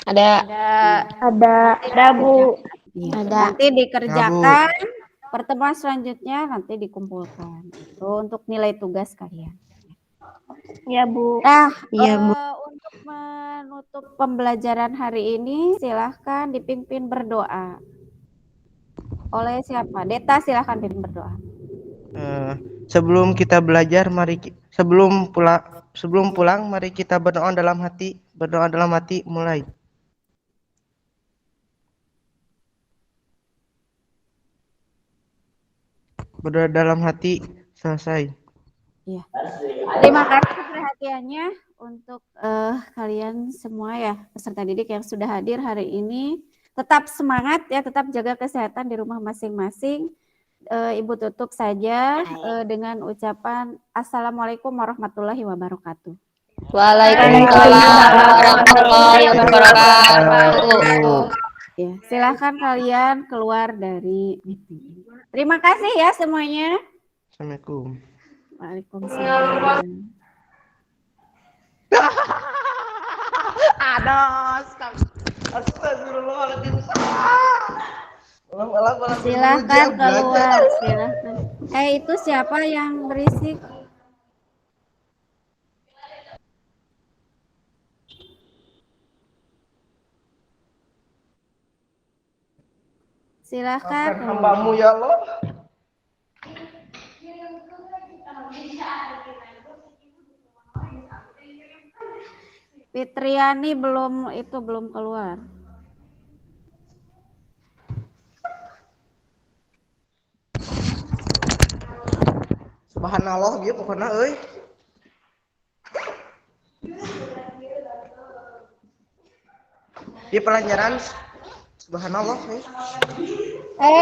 Ada. Ada, Bu. Iya. Ada. Nanti dikerjakan. Pertemuan selanjutnya nanti dikumpulkan. Itu untuk nilai tugas kalian. Ya, Bu. Nah, Iya, Bu. untuk menutup pembelajaran hari ini, silahkan dipimpin berdoa. Oleh siapa? Deta, silahkan pimpin berdoa. Sebelum kita belajar, sebelum pulang, mari kita berdoa dalam hati. Berdoa dalam hati, mulai. Berdoa dalam hati, selesai. Iya. Terima kasih perhatiannya untuk kalian semua ya, peserta didik yang sudah hadir hari ini. Tetap semangat ya, tetap jaga kesehatan di rumah masing-masing. Ibu tutup saja dengan ucapan Assalamualaikum warahmatullahi wabarakatuh. Waalaikumsalam warahmatullahi wabarakatuh. Ya, silakan kalian keluar dari meeting. Terima kasih ya semuanya. Assalamualaikum. Waalaikumsalam. Silakan keluar, silakan. Itu siapa yang berisik? Silakan. Hambamu ya Allah. Fitriani belum keluar. Subhanallah dia pokoknya euy. Di pelajaran subhanallah euy.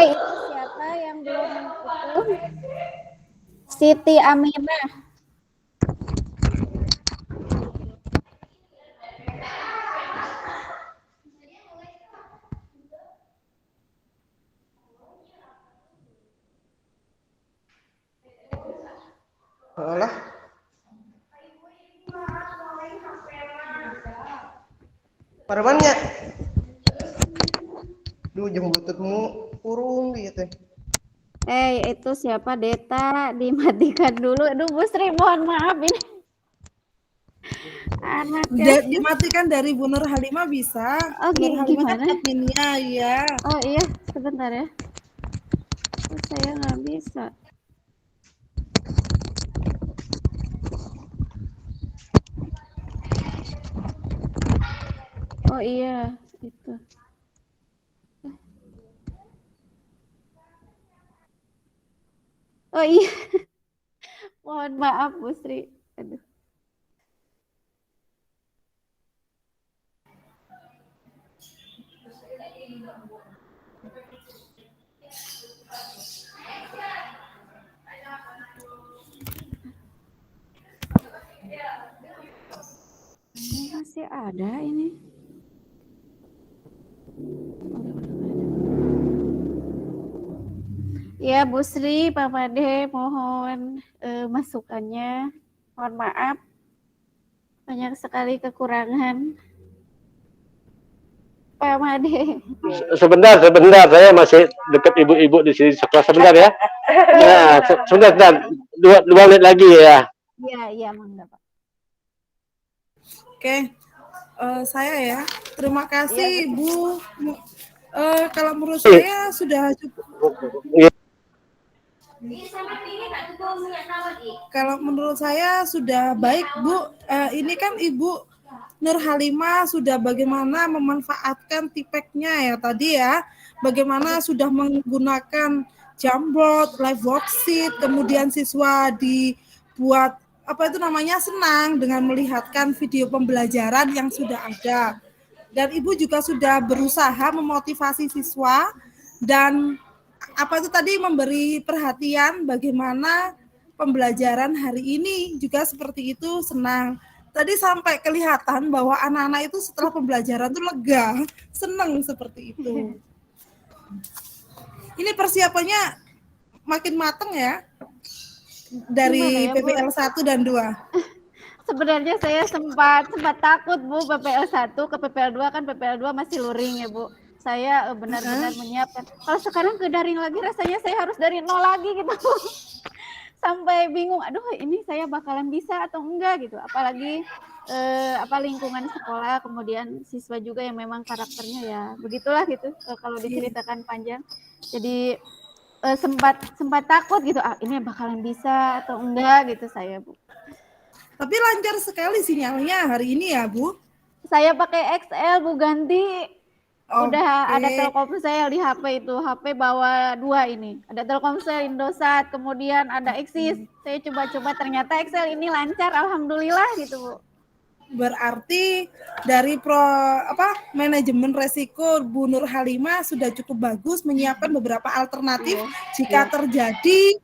Itu siapa yang belum itu? Siti Aminah. Alah. Parbannya. Duh, jeung bututmu kurung gitu. Itu siapa? Deta, dimatikan dulu. Aduh, Bu Sri, mohon maaf ini. Anaknya. Dimatikan dari Bu Nur Halimah bisa. Oh, Nur Halimah gimana? kan adminnya, ya. Oh iya, sebentar ya. Saya nggak bisa. Oh iya, itu. Oh iya. Mohon maaf, Bu Sri. Aduh. Masih ada ini. Ya, Bu Sri, Pak Made, mohon masukannya. Mohon maaf, banyak sekali kekurangan. Pak Made. Sebentar, saya masih dekat ibu-ibu di sini sekelas sebentar ya. Nah, sebentar, 2 menit lagi ya. Iya, mangga Pak. Oke, saya ya. Terima kasih, Bu. Kalau menurut saya sudah cukup. Kalau menurut saya sudah baik, Bu. Ini kan Ibu Nur Halimah sudah bagaimana memanfaatkan tipeknya ya tadi ya. Bagaimana sudah menggunakan Jamboard, live worksheet, kemudian siswa dibuat senang dengan melihatkan video pembelajaran yang sudah ada. Dan Ibu juga sudah berusaha memotivasi siswa dan memberi perhatian bagaimana pembelajaran hari ini juga seperti itu, senang. Tadi sampai kelihatan bahwa anak-anak itu setelah pembelajaran itu lega, senang seperti itu. Ini persiapannya makin matang ya. dari Gimana ya, Bu? PPL 1 dan 2? Sebenarnya saya sempat takut, Bu, PPL 1 ke PPL 2, kan PPL 2 masih luring ya, Bu. Saya benar-benar menyiapkan. Kalau sekarang ke daring lagi rasanya saya harus dari nol lagi gitu. Sampai bingung, aduh ini saya bakalan bisa atau enggak gitu. Apalagi lingkungan sekolah, kemudian siswa juga yang memang karakternya ya begitulah gitu. Kalau diceritakan panjang. Jadi sempat takut gitu, ini bakalan bisa atau enggak gitu saya, Bu. Tapi lancar sekali sinyalnya hari ini ya, Bu. Saya pakai XL, Bu, ganti. Udah ada Oke. Telkomsel di HP itu. HP bawa 2 ini. Ada Telkomsel, Indosat, kemudian ada Axis. Saya coba-coba ternyata XL ini lancar, alhamdulillah gitu, Bu. Berarti dari manajemen resiko Bu Nur Halimah sudah cukup bagus menyiapkan beberapa alternatif jika terjadi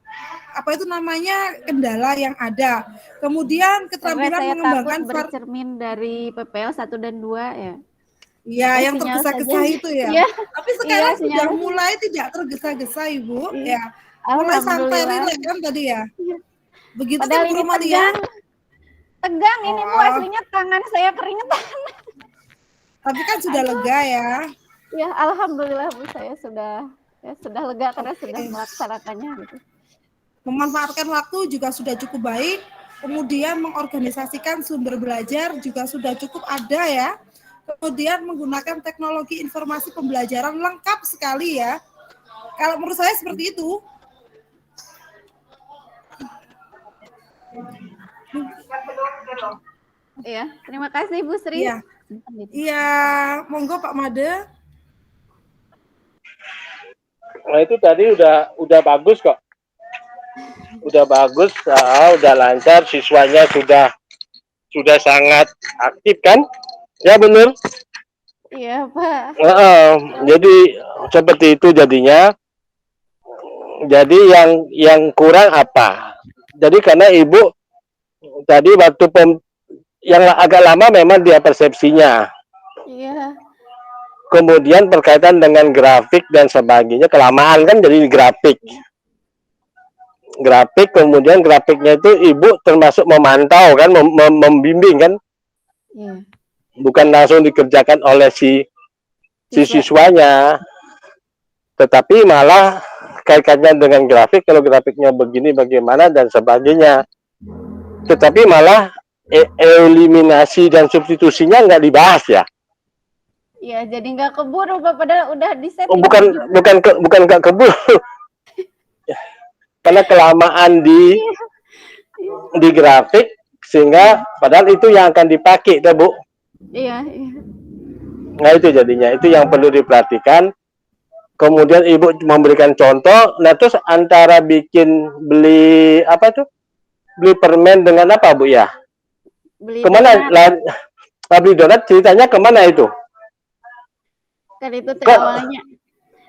kendala yang ada. Kemudian keterampilan saya mengembangkan takut bercermin dari PPL 1 dan 2 ya. Iya, yang tergesa-gesa itu ya. Iya. Tapi sekarang Iya, sudah mulai tidak tergesa-gesa, Ibu. Ya, mulai santai rileks kan tadi ya. Begitu Padahal kan Bu ini Romalia? tegang ini, Bu, aslinya tangan saya keringetan. Tapi kan sudah lega ya. Ya, alhamdulillah, Bu, saya sudah lega karena sudah melaksanakannya gitu. Memanfaatkan waktu juga sudah cukup baik. Kemudian mengorganisasikan sumber belajar juga sudah cukup ada ya. Kemudian menggunakan teknologi informasi pembelajaran lengkap sekali ya. Kalau menurut saya seperti itu. Iya, terima kasih Bu Sri. Iya, monggo Pak Made. Nah itu tadi udah bagus kok. Udah bagus, udah lancar, siswanya sudah sangat aktif kan? Ya benar. Iya Pak. Jadi seperti itu jadinya. Jadi yang kurang apa? Jadi karena Ibu tadi waktu yang agak lama memang dia persepsinya. Iya. Kemudian berkaitan dengan grafik dan sebagainya, kelamaan kan jadi grafik. Kemudian grafiknya itu Ibu termasuk memantau kan, membimbing kan. Iya. Bukan langsung dikerjakan oleh si siswanya, tetapi malah kaitannya dengan grafik, kalau grafiknya begini bagaimana dan sebagainya. Tetapi malah eliminasi dan substitusinya nggak dibahas ya. Iya, jadi nggak keburu Pak, padahal udah disetting. Bukan nggak keburu. Karena kelamaan di grafik sehingga padahal itu yang akan dipakai, tuh Bu. Iya. Nah itu jadinya, itu yang perlu diperhatikan. Kemudian Ibu memberikan contoh. Nah terus antara beli permen dengan apa Bu ya? Kemana? Beli donat ceritanya kemana itu? Kan itu awalnya.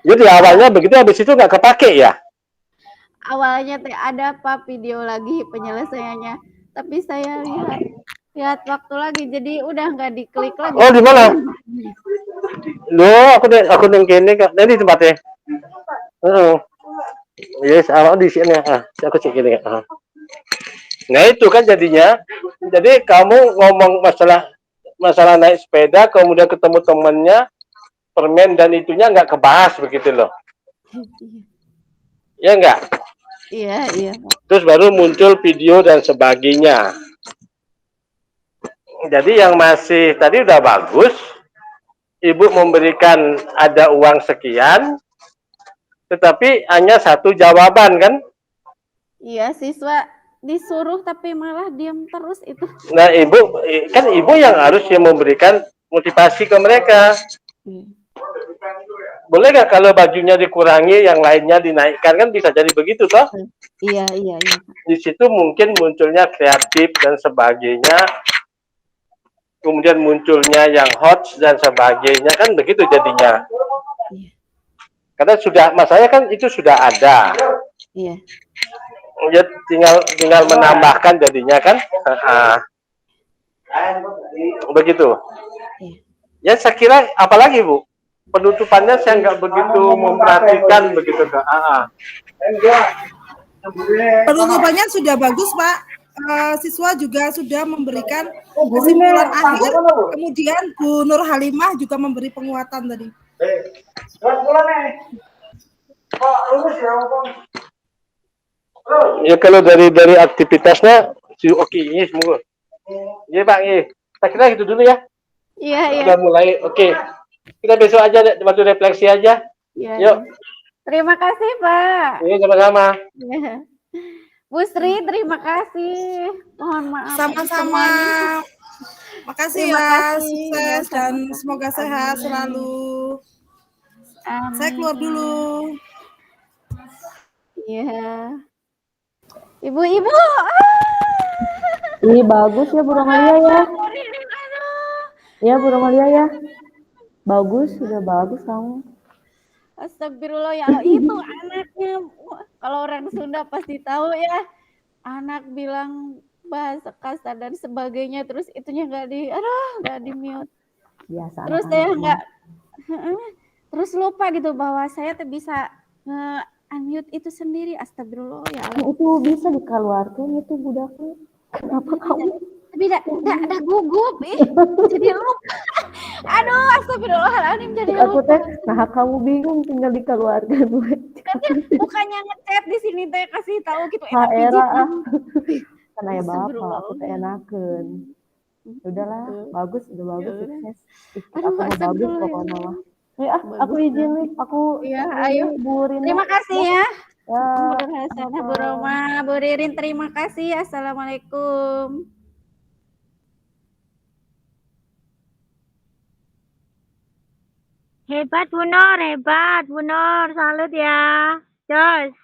Jadi awalnya begitu, habis itu nggak kepake ya? Awalnya ada Pak video lagi penyelesaiannya, tapi saya lihat waktu lagi, jadi udah nggak diklik lagi. Oh di mana? Loh, aku nengkene kak, di tempatnya. Yes, di sini. Aku cek ini. Nah itu kan jadinya, jadi kamu ngomong masalah naik sepeda, kemudian ketemu temennya, permen dan itunya nggak kebahas begitu loh. Ya enggak? Iya. Terus baru muncul video dan sebagainya. Jadi yang masih tadi udah bagus, Ibu memberikan ada uang sekian, tetapi hanya satu jawaban kan? Iya, siswa disuruh tapi malah diam terus itu. Nah Ibu yang harus memberikan motivasi ke mereka. Boleh nggak kalau bajunya dikurangi, yang lainnya dinaikkan, kan bisa jadi begitu toh? Iya. Di situ mungkin munculnya kreatif dan sebagainya. Kemudian munculnya yang hot dan sebagainya, kan begitu jadinya. Karena masalahnya kan itu sudah ada. Iya. Ya, tinggal menambahkan jadinya kan. Begitu. Ya saya kira apalagi Bu, penutupannya saya nggak begitu memperhatikan begitu Kak. Penutupannya sudah bagus, Pak. Siswa juga sudah memberikan kesimpulan akhir. Kemudian Bu Nur Halimah juga memberi penguatan tadi. Ya kalau dari aktivitasnya oke ini semua. Iya Pak, iya. Kita kira gitu dulu ya. Iya, iya. Sudah mulai. Oke. Kita besok aja waktu refleksi aja. Iya. Yuk. Terima kasih, Pak. Iya, sama-sama. Ya. Bu Sri, terima kasih. Mohon maaf. Sama-sama. Makasih Terima ya, kasih. sukses Ya, dan sama-sama. semoga sehat Amin. selalu. Saya keluar dulu. Iya. Ibu-ibu. Ih, bagus ya Bu Romalia ya. Ya Bu Romalia ya. Bagus, sudah bagus kamu. Astagfirullah ya Allah, itu anaknya. Kalau orang Sunda pasti tahu ya. Anak bilang bahasa kasar dan sebagainya, terus itunya nggak di mute. Biasa Terus saya nggak, terus lupa gitu bahwa saya tuh bisa unmute itu sendiri. Astagfirullah ya Allah. Itu bisa dikeluarkan itu budaknya. Kenapa kamu? Tapi ada gugup jadi lupa. Aduh, astagfirullahaladzim jadi Aku lupa. teh, nah kamu bingung tinggal dikeluarkan. Bukannya ngechat di sini teh kasih tahu gitu Ha enak pijit. era kan aya bapak, aku teh enakeun. Udahlah, bagus, udah bagus sukses. Aduh, Aku mau bagus astagfirullah. pokoknya mah. Aku izin nih, aku Iya, ayo. Bu Rina. Terima kasih ya. Ya. Hasanah Bu Roma, Bu Ririn, terima kasih. Assalamualaikum. Hebat Bu Nur, salut ya. Jos.